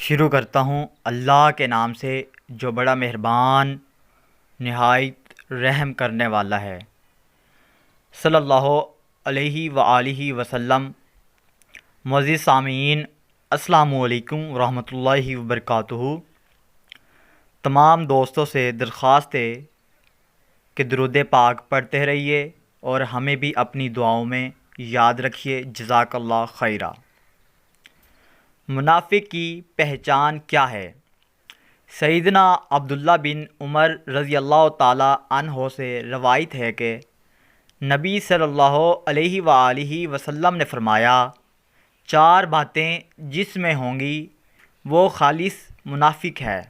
شروع کرتا ہوں اللہ کے نام سے جو بڑا مہربان نہایت رحم کرنے والا ہے۔ صلی اللہ علیہ وآلہ وسلم۔ معزز سامعین، السلام علیکم ورحمۃ اللہ وبرکاتہ۔ تمام دوستوں سے درخواست ہے کہ درود پاک پڑھتے رہیے اور ہمیں بھی اپنی دعاؤں میں یاد رکھیے۔ جزاک اللہ خیرہ۔ منافق کی پہچان کیا ہے؟ سیدنا عبداللہ بن عمر رضی اللہ تعالی عنہ سے روایت ہے کہ نبی صلی اللہ علیہ وآلہ وسلم نے فرمایا، 4 باتیں جس میں ہوں گی وہ خالص منافق ہے،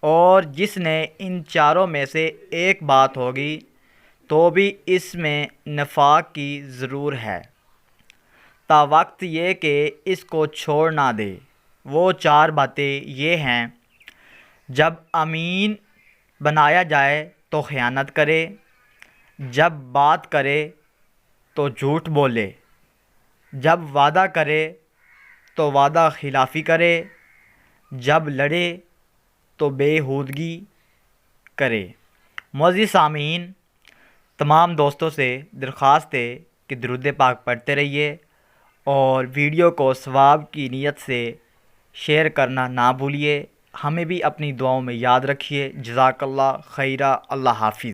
اور جس نے ان 4 میں سے ایک بات ہوگی تو بھی اس میں نفاق کی ضرور ہے، تا وقت یہ کہ اس کو چھوڑ نہ دے۔ وہ 4 باتیں یہ ہیں: جب امین بنایا جائے تو خیانت کرے، جب بات کرے تو جھوٹ بولے، جب وعدہ کرے تو وعدہ خلافی کرے، جب لڑے تو بے ہودگی کرے۔ معزز سامعین، تمام دوستوں سے درخواست ہے کہ درود پاک پڑھتے رہیے اور ویڈیو کو ثواب کی نیت سے شیئر کرنا نہ بھولیے۔ ہمیں بھی اپنی دعاؤں میں یاد رکھیے۔ جزاک اللہ خیرہ۔ اللہ حافظ۔